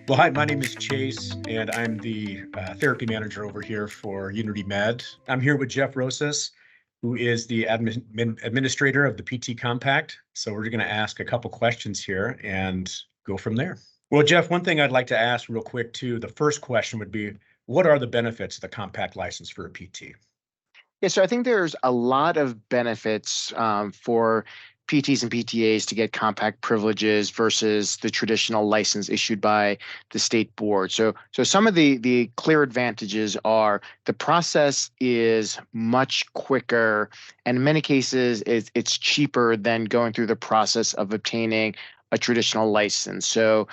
Well, hi, my name is Chase, and I'm the therapy manager over here for Uniti Med. I'm here with Jeff Rosas, who is the administrator of the PT Compact. So we're going to ask a couple questions here and go from there. Well, Jeff, one thing I'd like to ask real quick too, the first question would be, what are the benefits of the compact license for a PT? Yeah, so I think there's a lot of benefits for PTs and PTAs to get compact privileges versus the traditional license issued by the state board. So some of the clear advantages are the process is much quicker, and in many cases, it's cheaper than going through the process of obtaining a traditional license. So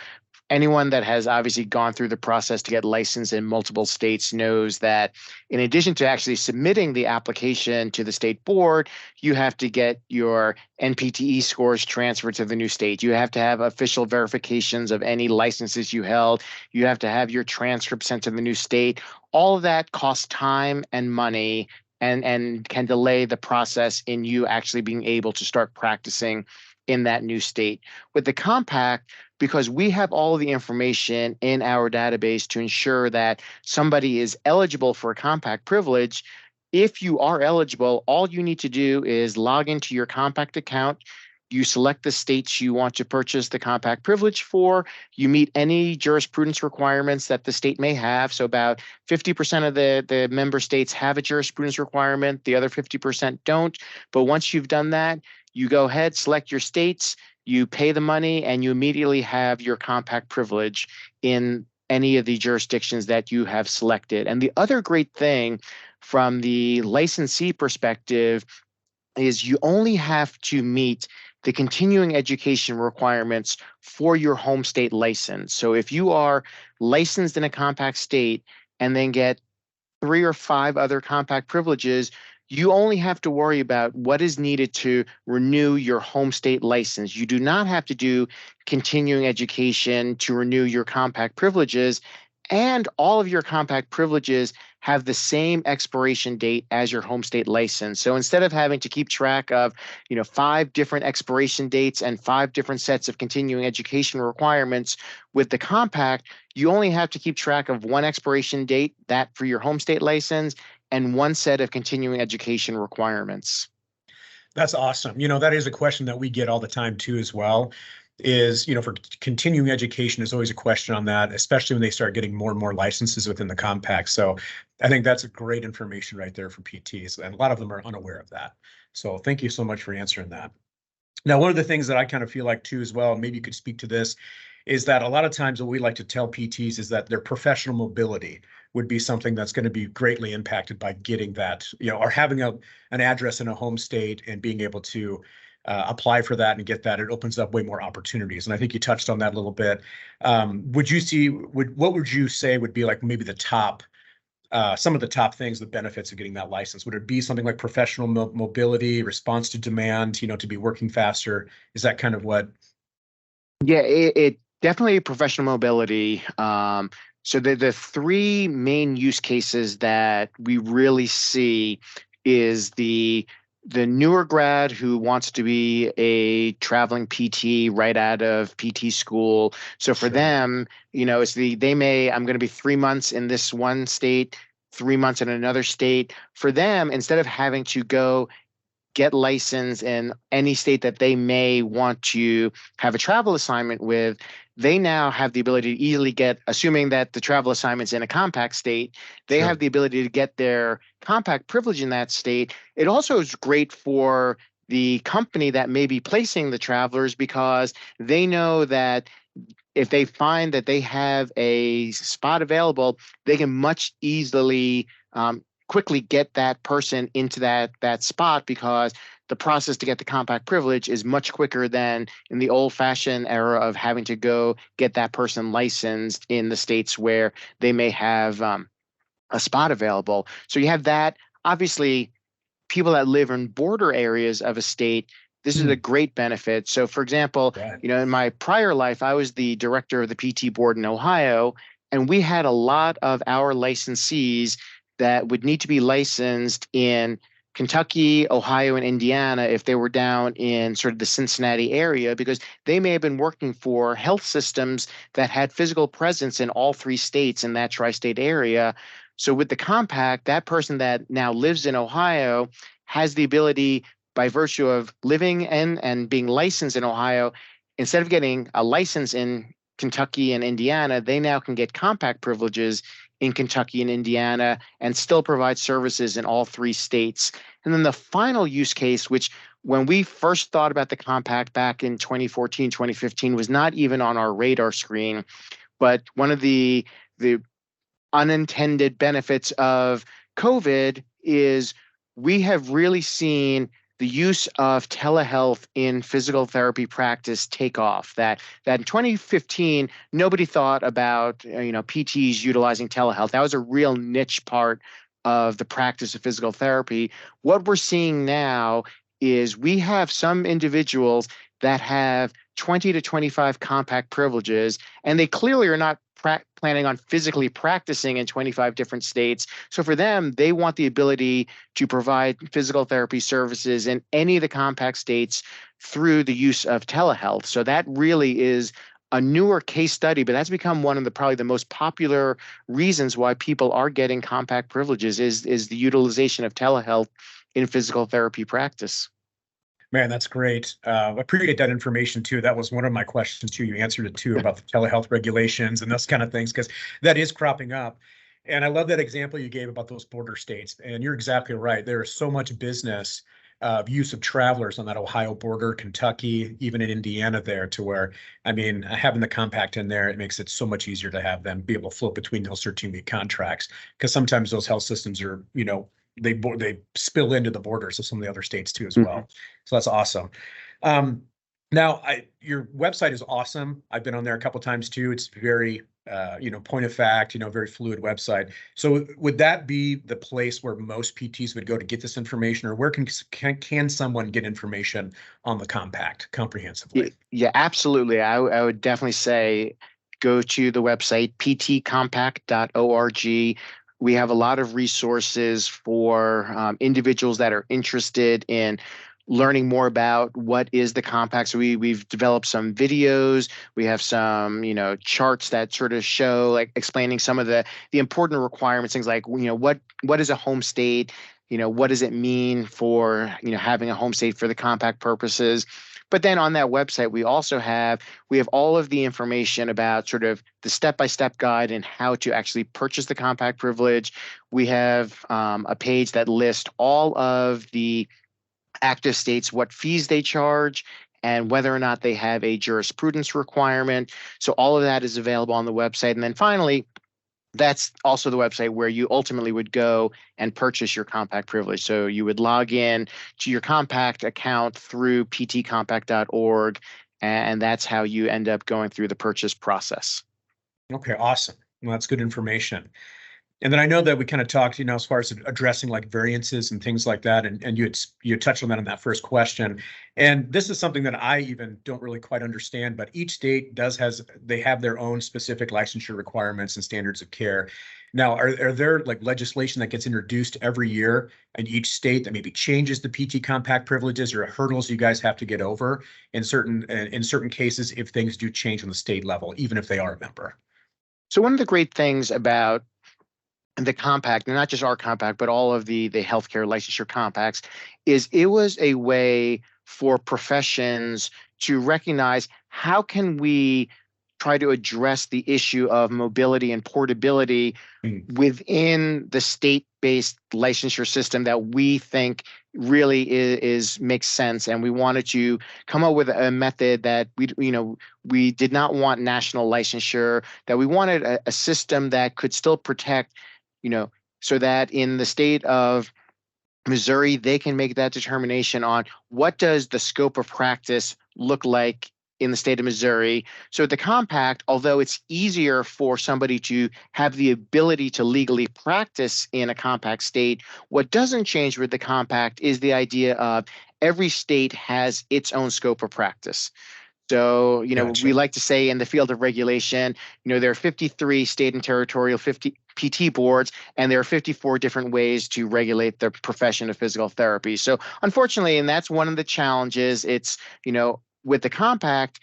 anyone that has obviously gone through the process to get licensed in multiple states knows that in addition to actually submitting the application to the state board, you have to get your NPTE scores transferred to the new state. You have to have official verifications of any licenses you held. You have to have your transcript sent to the new state. All of that costs time and money and can delay the process in you actually being able to start practicing in that new state. With the compact, because we have all of the information in our database to ensure that somebody is eligible for a compact privilege, if you are eligible, all you need to do is log into your compact account. You select the states you want to purchase the compact privilege for. You meet any jurisprudence requirements that the state may have. So about 50% of the member states have a jurisprudence requirement. The other 50% don't. But once you've done that, you go ahead, select your states, you pay the money, and you immediately have your compact privilege in any of the jurisdictions that you have selected. And the other great thing from the licensee perspective is you only have to meet the continuing education requirements for your home state license. So if you are licensed in a compact state and then get 3 or 5 other compact privileges, you only have to worry about what is needed to renew your home state license. You do not have to do continuing education to renew your compact privileges, and all of your compact privileges have the same expiration date as your home state license. So instead of having to keep track of, 5 different expiration dates and 5 different sets of continuing education requirements with the compact, you only have to keep track of one expiration date, that for your home state license, and one set of continuing education requirements. That's awesome. That is a question that we get all the time too, as well. For continuing education is always a question on that, especially when they start getting more and more licenses within the compact. So I think that's a great information right there for PTs, and a lot of them are unaware of that. So thank you so much for answering that. Now, one of the things that I kind of feel like too as well, maybe you could speak to this, is that a lot of times what we like to tell PTs is that their professional mobility would be something that's going to be greatly impacted by getting that, or having an address in a home state and being able to apply for that and get that. It opens up way more opportunities. And I think you touched on that a little bit. What would you say would be like maybe some of the top things, the benefits of getting that license? Would it be something like professional mobility, response to demand, to be working faster? Is that kind of what? Yeah, it definitely professional mobility. So the 3 main use cases that we really see is the newer grad who wants to be a traveling PT right out of PT school. So for them, it's I'm going to be 3 months in this one state, 3 months in another state. For them, instead of having to go get licensed in any state that they may want to have a travel assignment with, they now have the ability to easily get, assuming that the travel assignment's in a compact state, they Sure. have the ability to get their compact privilege in that state. It also is great for the company that may be placing the travelers, because they know that if they find that they have a spot available, they can much easily quickly get that person into that spot, because the process to get the compact privilege is much quicker than in the old-fashioned era of having to go get that person licensed in the states where they may have a spot available. So you have that. Obviously, people that live in border areas of a state, this is a great benefit. So for example, Right. in my prior life, I was the director of the PT board in Ohio, and we had a lot of our licensees that would need to be licensed in Kentucky, Ohio, and Indiana if they were down in sort of the Cincinnati area, because they may have been working for health systems that had physical presence in all three states in that tri-state area. So with the compact, that person that now lives in Ohio has the ability, by virtue of living in and being licensed in Ohio, instead of getting a license in Kentucky and Indiana, they now can get compact privileges in Kentucky and Indiana and still provide services in all three states. And then the final use case, which when we first thought about the compact back in 2014, 2015, was not even on our radar screen, but one of the unintended benefits of COVID is we have really seen the use of telehealth in physical therapy practice take off. That in 2015, nobody thought about PTs utilizing telehealth. That was a real niche part of the practice of physical therapy. What we're seeing now is we have some individuals that have 20 to 25 compact privileges, and they clearly are not planning on physically practicing in 25 different states. So for them, they want the ability to provide physical therapy services in any of the compact states through the use of telehealth. So that really is a newer case study, but that's become one of probably the most popular reasons why people are getting compact privileges is the utilization of telehealth in physical therapy practice. Man, that's great. Appreciate that information too. That was one of my questions too. You answered it too about the telehealth regulations and those kind of things, because that is cropping up. And I love that example you gave about those border states. And you're exactly right. There is so much business use of travelers on that Ohio border, Kentucky, even in Indiana there, to where, I mean, having the compact in there, it makes it so much easier to have them be able to float between those 13-week contracts, because sometimes those health systems are, they spill into the borders of some of the other states too as well. So that's awesome. Now, your website is awesome. I've been on there a couple of times too. It's very, point of fact, very fluid website. So would that be the place where most PTs would go to get this information, or where can someone get information on the compact comprehensively? Yeah, absolutely. I would definitely say go to the website ptcompact.org. We have a lot of resources for individuals that are interested in learning more about what is the compact. So we've developed some videos. We have some, charts that sort of show, like, explaining some of the important requirements, things like, what is a home state? What does it mean for, having a home state for the compact purposes? But then on that website, we have all of the information about sort of the step-by-step guide and how to actually purchase the compact privilege. We have a page that lists all of the active states, what fees they charge, and whether or not they have a jurisprudence requirement. So all of that is available on the website. And then finally, that's also the website where you ultimately would go and purchase your compact privilege. So you would log in to your compact account through ptcompact.org, and that's how you end up going through the purchase process. Okay, awesome. Well, that's good information. And then I know that we kind of talked, as far as addressing like variances and things like that, and you touched on that in that first question. And this is something that I even don't really quite understand, but each state they have their own specific licensure requirements and standards of care. Now, are there like legislation that gets introduced every year in each state that maybe changes the PT compact privileges, or hurdles you guys have to get over in certain cases if things do change on the state level, even if they are a member? So one of the great things about the compact, and not just our compact, but all of the healthcare licensure compacts, is it was a way for professions to recognize how can we try to address the issue of mobility and portability within the state-based licensure system that we think really makes sense. And we wanted to come up with a method that we did not want national licensure, that we wanted a system that could still protect, so that in the state of Missouri, they can make that determination on what does the scope of practice look like in the state of Missouri. So the compact, although it's easier for somebody to have the ability to legally practice in a compact state, what doesn't change with the compact is the idea of every state has its own scope of practice. So, Gotcha. we like to say in the field of regulation, there are 53 state and territorial 50 PT boards, and there are 54 different ways to regulate the profession of physical therapy. So, unfortunately, and that's one of the challenges, it's, with the compact,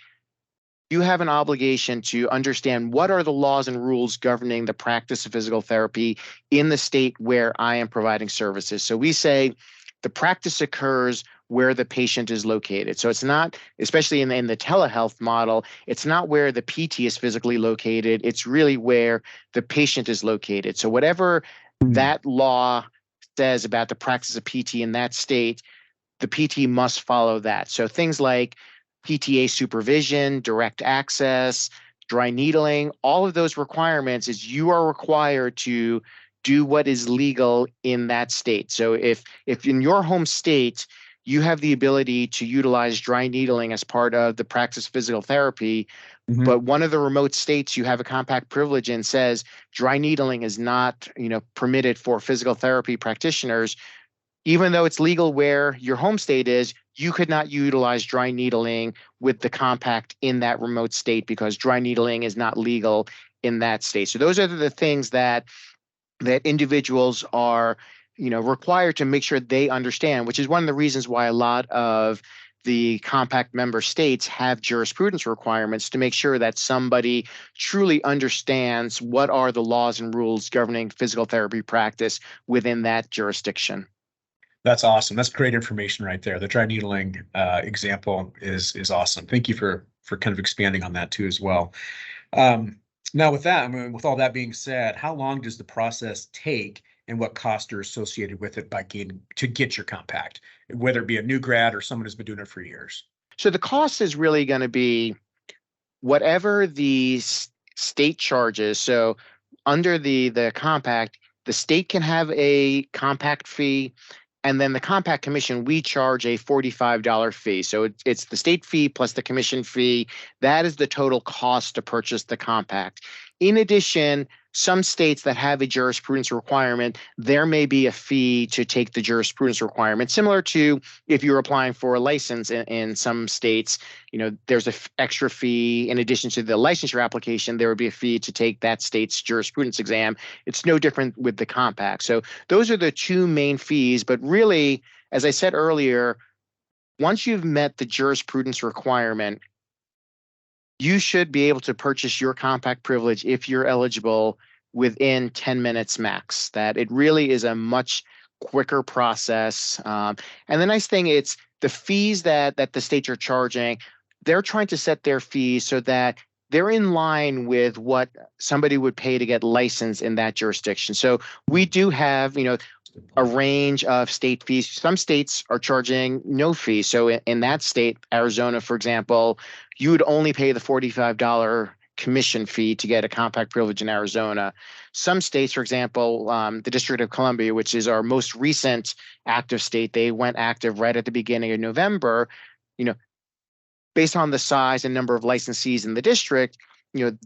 you have an obligation to understand what are the laws and rules governing the practice of physical therapy in the state where I am providing services. So we say the practice occurs where the patient is located. So it's not, especially in the telehealth model, it's not where the PT is physically located. It's really where the patient is located. So whatever that law says about the practice of PT in that state, the PT must follow that. So things like PTA supervision, direct access, dry needling, all of those requirements is you are required to do what is legal in that state. So if in your home state, you have the ability to utilize dry needling as part of the practice of physical therapy, but one of the remote states you have a compact privilege in says dry needling is not, permitted for physical therapy practitioners, even though it's legal where your home state is, you could not utilize dry needling with the compact in that remote state because dry needling is not legal in that state. So those are the things that individuals are, required to make sure they understand, which is one of the reasons why a lot of the compact member states have jurisprudence requirements to make sure that somebody truly understands what are the laws and rules governing physical therapy practice within that jurisdiction. That's awesome. That's great information right there. The dry needling example is awesome. Thank you for kind of expanding on that too as well. Now with that, with all that being said, how long does the process take and what costs are associated with it to get your compact, whether it be a new grad or someone who's been doing it for years? So the cost is really going to be whatever the state charges. So under the compact, the state can have a compact fee. And then the compact commission, we charge a $45 fee. So it's the state fee plus the commission fee. That is the total cost to purchase the compact. In addition, some states that have a jurisprudence requirement, there may be a fee to take the jurisprudence requirement, similar to if you're applying for a license in some states, there's an extra fee. In addition to the licensure application, there would be a fee to take that state's jurisprudence exam. It's no different with the compact. So those are the two main fees. But really, as I said earlier, once you've met the jurisprudence requirement, you should be able to purchase your compact privilege if you're eligible within 10 minutes max. That it really is a much quicker process. And the nice thing, it's the fees that the states are charging, they're trying to set their fees so that they're in line with what somebody would pay to get licensed in that jurisdiction. So we do have, a range of state fees. Some states are charging no fee. So in that state, Arizona, for example, you would only pay the $45 commission fee to get a compact privilege in Arizona. Some states, for example, the District of Columbia, which is our most recent active state, they went active right at the beginning of November, based on the size and number of licensees in the district,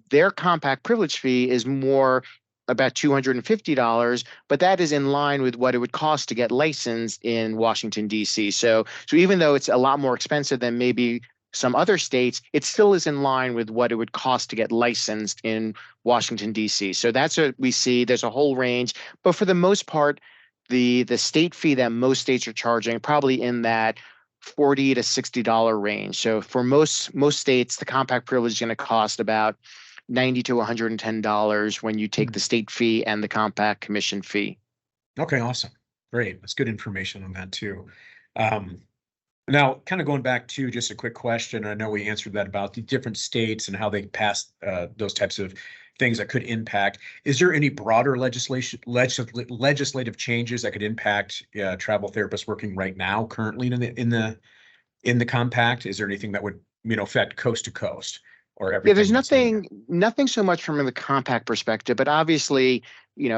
their compact privilege fee is more about $250, but that is in line with what it would cost to get licensed in Washington, D.C. So even though it's a lot more expensive than maybe some other states, it still is in line with what it would cost to get licensed in Washington, D.C. So that's what we see. There's a whole range. But for the most part, the state fee that most states are charging, probably in that $40 to $60 range. So for most states, the compact privilege is going to cost about $90 to $110 when you take the state fee and the compact commission fee. Okay, awesome. Great. That's good information on that too. Now, kind of going back to just a quick question, I know we answered that about the different states and how they pass those types of things that could impact. Is there any broader legislative changes that could impact travel therapists working right now, currently in the compact? Is there anything that would affect coast to coast? Or everything? Yeah, there's nothing so much from the compact perspective, but obviously,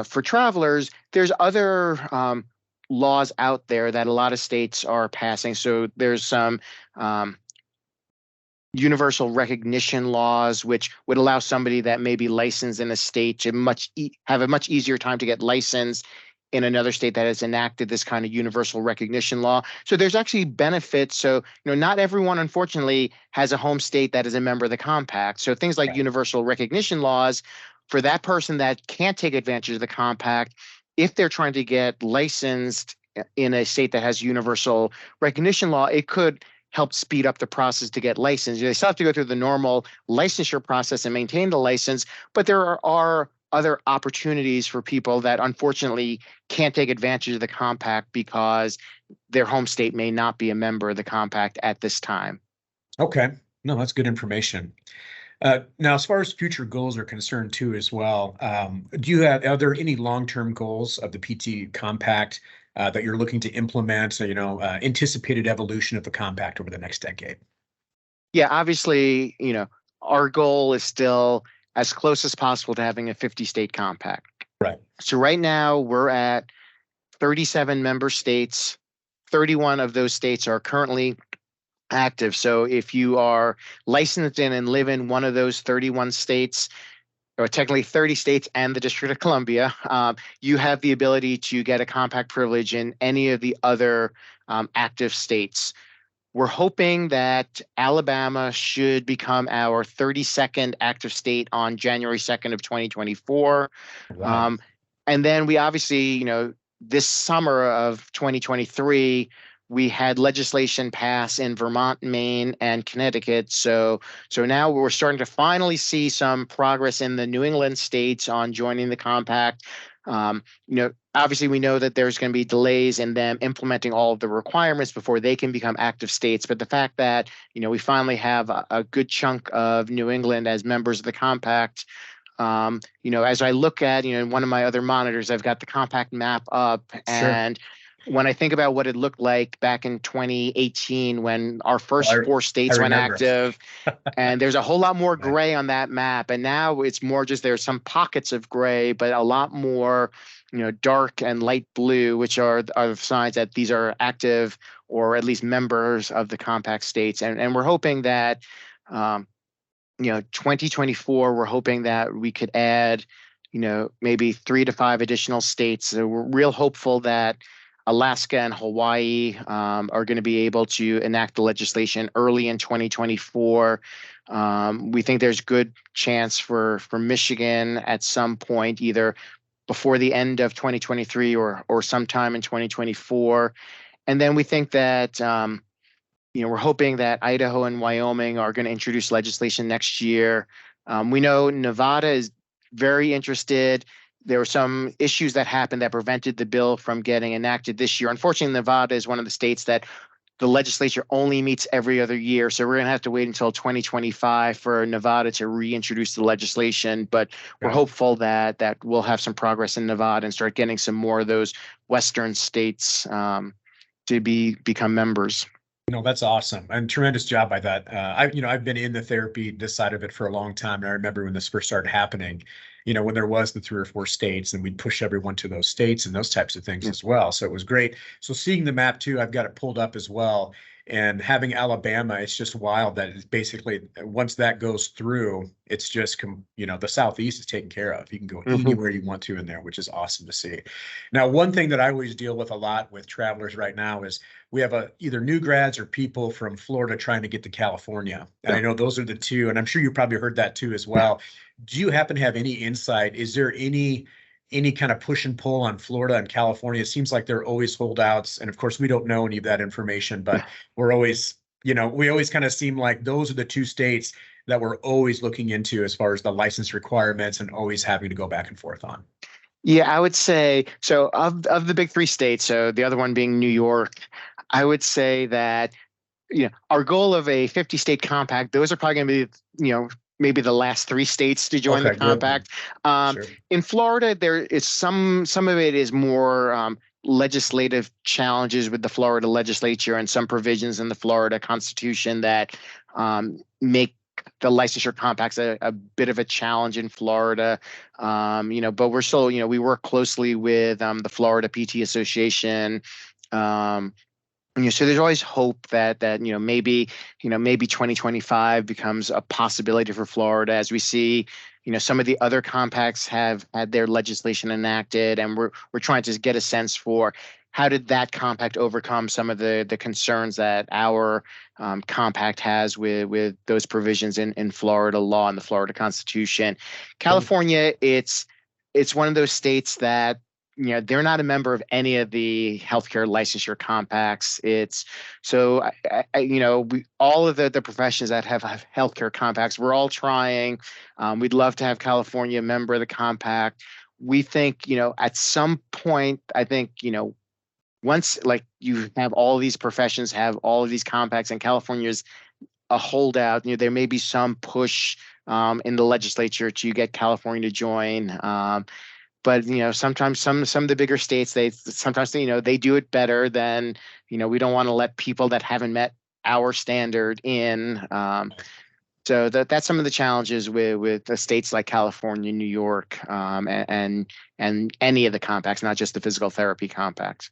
for travelers, there's other laws out there that a lot of states are passing. So there's some universal recognition laws, which would allow somebody that may be licensed in a state to have a much easier time to get licensed in another state that has enacted this kind of universal recognition law. So there's actually benefits. So, not everyone, unfortunately, has a home state that is a member of the compact. So things like universal recognition laws, for that person that can't take advantage of the compact, if they're trying to get licensed in a state that has universal recognition law, it could help speed up the process to get licensed. They still have to go through the normal licensure process and maintain the license, but there are other opportunities for people that unfortunately can't take advantage of the compact because their home state may not be a member of the compact at this time. Okay. No, that's good information. Now, as far as future goals are concerned too, as well, are there any long-term goals of the PT Compact that you're looking to implement? Anticipated evolution of the compact over the next decade? Yeah, obviously, our goal is still as close as possible to having a 50-state compact. Right. So right now we're at 37 member states. 31 of those states are currently active. So if you are licensed in and live in one of those 31 states, or technically 30 states and the District of Columbia, you have the ability to get a compact privilege in any of the other active states. We're hoping that Alabama should become our 32nd active state on January 2nd of 2024. Wow. And then we obviously, this summer of 2023, we had legislation pass in Vermont, Maine, and Connecticut. So now we're starting to finally see some progress in the New England states on joining the compact. Obviously we know that there's going to be delays in them implementing all of the requirements before they can become active states. But the fact that, we finally have a good chunk of New England as members of the compact, as I look at, in one of my other monitors, I've got the compact map up. Sure. And when I think about what it looked like back in 2018 when our first 4 states went active, and there's a whole lot more gray on that map. And now it's more just there's some pockets of gray, but a lot more, dark and light blue, which are signs that these are active or at least members of the compact states. And we're hoping that, 2024, we're hoping that we could add, maybe 3 to 5 additional states. So we're real hopeful that Alaska and Hawaii are going to be able to enact the legislation early in 2024. We think there's good chance for Michigan at some point, either before the end of 2023 or sometime in 2024. And then we think that, we're hoping that Idaho and Wyoming are going to introduce legislation next year. We know Nevada is very interested. There were some issues that happened that prevented the bill from getting enacted this year. Unfortunately, Nevada is one of the states that the legislature only meets every other year. So we're going to have to wait until 2025 for Nevada to reintroduce the legislation. But we're hopeful that we'll have some progress in Nevada and start getting some more of those Western states to become members. That's awesome and tremendous job by that. I've been in the therapy this side of it for a long time. And I remember when this first started happening, when there was the 3 or 4 states and we'd push everyone to those states and those types of things as well. So it was great. So seeing the map too, I've got it pulled up as well. And having Alabama, it's just wild that it's basically once that goes through, it's just, the Southeast is taken care of. You can go anywhere you want to in there, which is awesome to see. Now, one thing that I always deal with a lot with travelers right now is we have either new grads or people from Florida trying to get to California. And I know those are the two, and I'm sure you probably heard that too as well. Do you happen to have any insight? Is there any kind of push and pull on Florida and California? It seems like they're always holdouts. And of course, we don't know any of that information, but we're always, we always kind of seem like those are the 2 states that we're always looking into as far as the license requirements and always having to go back and forth on. Yeah, I would say, so of the big 3 states, so the other one being New York, I would say that, our goal of a 50-state compact, those are probably going to be, maybe the last 3 states to join the compact. Sure. In Florida, there is some of it is more legislative challenges with the Florida legislature and some provisions in the Florida Constitution that make the licensure compacts a bit of a challenge in Florida. But we're still, we work closely with the Florida PT Association. So there's always hope that maybe 2025 becomes a possibility for Florida, as we see some of the other compacts have had their legislation enacted, and we're trying to get a sense for how did that compact overcome some of the concerns that our compact has with those provisions in Florida law and the Florida Constitution. California, it's one of those states that they're not a member of any of the healthcare licensure compacts. It's so we all of the professions that have healthcare compacts, we're all trying. We'd love to have California a member of the compact. We think at some point, I think once like you have all these professions have all of these compacts, and California's a holdout, there may be some push in the legislature to get California to join. But sometimes some of the bigger states, they sometimes they do it better than we don't want to let people that haven't met our standard in. So that's some of the challenges with the states like California, New York, and any of the compacts, not just the physical therapy compacts.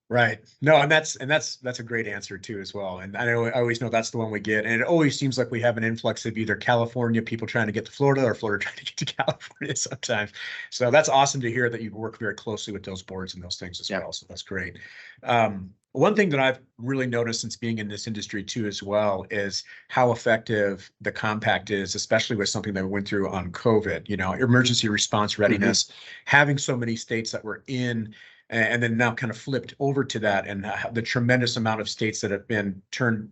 Right. No, and that's a great answer too as well. And I always know that's the one we get. And it always seems like we have an influx of either California people trying to get to Florida or Florida trying to get to California sometimes. So that's awesome to hear that you work very closely with those boards and those things as well. So that's great. One thing that I've really noticed since being in this industry too as well is how effective the compact is, especially with something that we went through on COVID, emergency response readiness, having so many states that were in and then now kind of flipped over to that, and the tremendous amount of states that have been turned,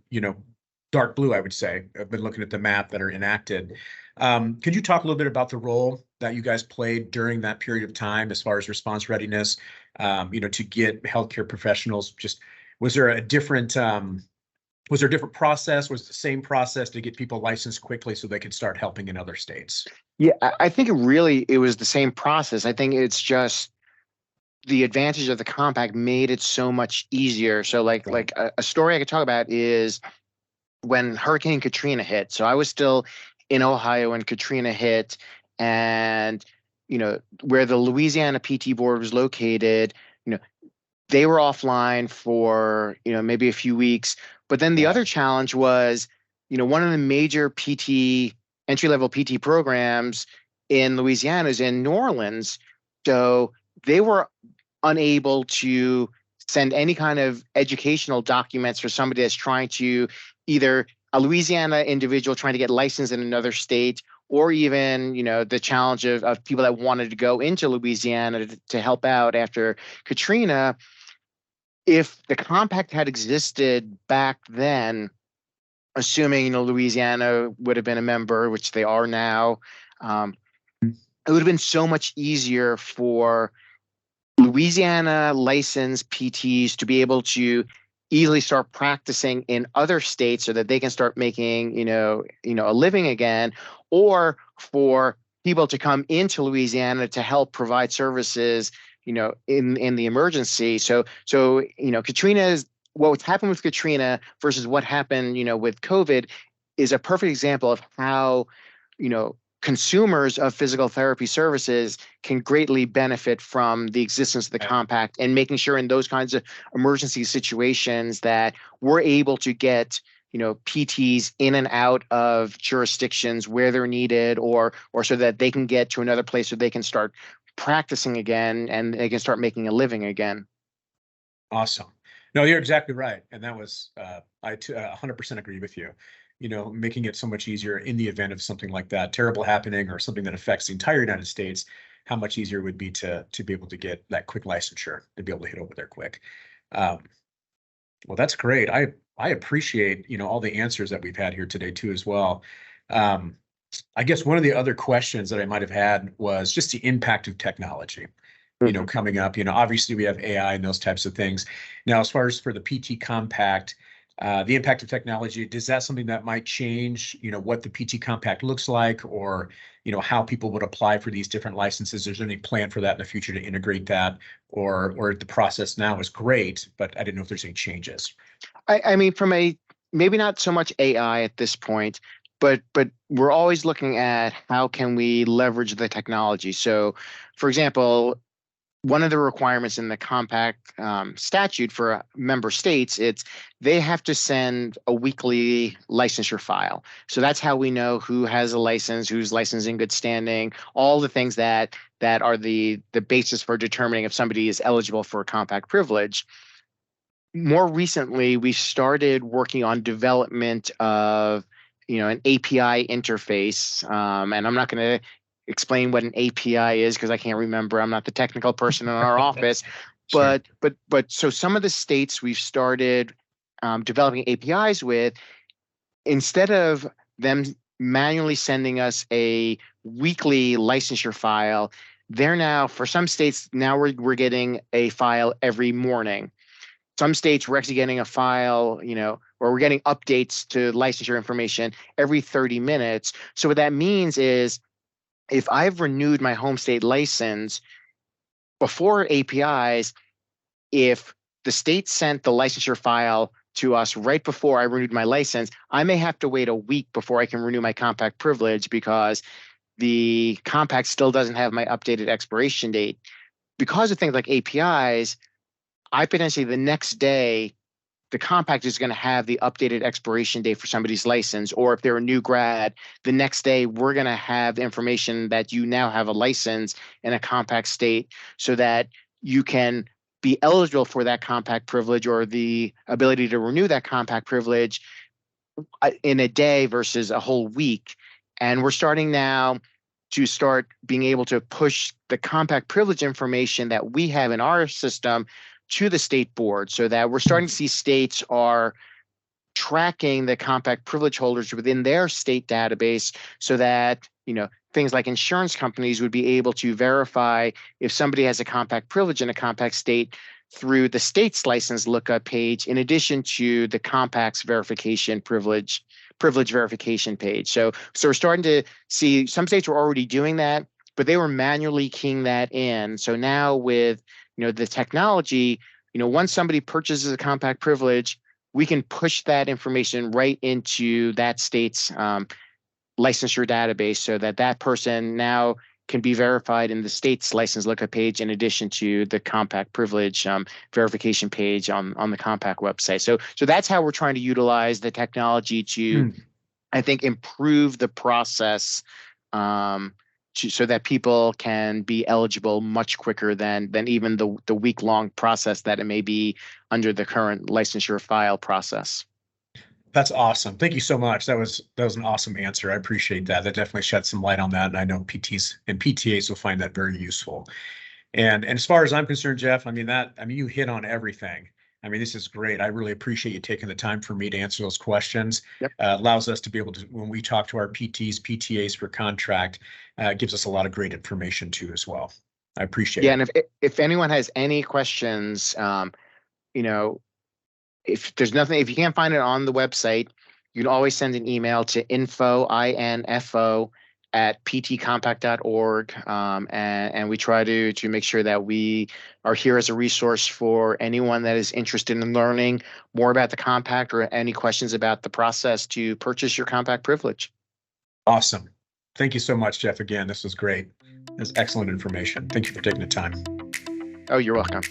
dark blue, I would say. I've been looking at the map that are enacted. Could you talk a little bit about the role that you guys played during that period of time as far as response readiness, to get healthcare professionals? Just was there a different process? Was it the same process to get people licensed quickly so they could start helping in other states? Yeah, I think it was the same process. I think it's just the advantage of the compact made it so much easier. So like a story I could talk about is when Hurricane Katrina hit. So I was still in Ohio when Katrina hit, and where the Louisiana PT board was located, they were offline for maybe a few weeks. But then the other challenge was one of the major entry-level PT programs in Louisiana is in New Orleans. So they were unable to send any kind of educational documents for somebody that's trying to either a Louisiana individual trying to get licensed in another state, or even, the challenge of people that wanted to go into Louisiana to help out after Katrina. If the compact had existed back then, assuming, Louisiana would have been a member, which they are now, it would have been so much easier for Louisiana licensed PTs to be able to easily start practicing in other states so that they can start making, a living again, or for people to come into Louisiana to help provide services, in the emergency. So what's happened with Katrina versus what happened, with COVID is a perfect example of how, consumers of physical therapy services can greatly benefit from the existence of the compact, and making sure in those kinds of emergency situations that we're able to get, PTs in and out of jurisdictions where they're needed, or so that they can get to another place so they can start practicing again and they can start making a living again. Awesome. No, you're exactly right. And that was, I 100% agree with you. Making it so much easier in the event of something like that terrible happening, or something that affects the entire United States, how much easier it would be to be able to get that quick licensure, to be able to hit over there quick. Well, that's great. I appreciate, all the answers that we've had here today too, as well. I guess one of the other questions that I might have had was just the impact of technology, coming up. Obviously we have AI and those types of things. Now, as far as for the PT compact, the impact of technology, is that something that might change, what the PT compact looks like, or, how people would apply for these different licenses? Is there any plan for that in the future to integrate that, or the process now is great, but I didn't know if there's any changes? I mean, maybe not so much AI at this point, but we're always looking at how can we leverage the technology. So, for example, one of the requirements in the compact statute for member states, they have to send a weekly licensure file. So that's how we know who has a license, who's licensed in good standing, all the things that are the basis for determining if somebody is eligible for a compact privilege. More recently, we started working on development of an API interface, and I'm not going to explain what an API is because I can't remember. I'm not the technical person in our office. Sure. But so some of the states we've started developing APIs with, instead of them manually sending us a weekly licensure file, they're now, for some states, now we're getting a file every morning. Some states we're actually getting a file, or we're getting updates to licensure information every 30 minutes. So what that means is, if I've renewed my home state license before APIs, if the state sent the licensure file to us right before I renewed my license, I may have to wait a week before I can renew my compact privilege because the compact still doesn't have my updated expiration date. Because of things like APIs, I potentially the next day, the compact is going to have the updated expiration date for somebody's license, or if they're a new grad, the next day we're going to have information that you now have a license in a compact state so that you can be eligible for that compact privilege or the ability to renew that compact privilege in a day versus a whole week. And we're starting now to start being able to push the compact privilege information that we have in our system to the state board, so that we're starting to see states are tracking the compact privilege holders within their state database, so that things like insurance companies would be able to verify if somebody has a compact privilege in a compact state through the state's license lookup page, in addition to the compact's verification privilege verification page. So we're starting to see some states were already doing that, but they were manually keying that in. So now with the technology, once somebody purchases a compact privilege, we can push that information right into that state's licensure database, so that person now can be verified in the state's license lookup page, in addition to the compact privilege verification page on the compact website. So that's how we're trying to utilize the technology to, I think, improve the process so that people can be eligible much quicker than even the week-long process that it may be under the current licensure file process. That's awesome. Thank you so much. That was an awesome answer. I appreciate that. That definitely shed some light on that, and I know PTs and PTAs will find that very useful. And as far as I'm concerned, Jeff, you hit on everything. This is great. I really appreciate you taking the time for me to answer those questions. Yep. Allows us to be able to, when we talk to our PTs, PTAs for contract, gives us a lot of great information too as well. I appreciate it. Yeah, and if anyone has any questions, if there's nothing, if you can't find it on the website, you can always send an email to info @ptcompact.org, and we try to make sure that we are here as a resource for anyone that is interested in learning more about the compact or any questions about the process to purchase your compact privilege. Awesome. Thank you so much, Jeff. Again, this was great. This is excellent information. Thank you for taking the time. Oh, you're welcome.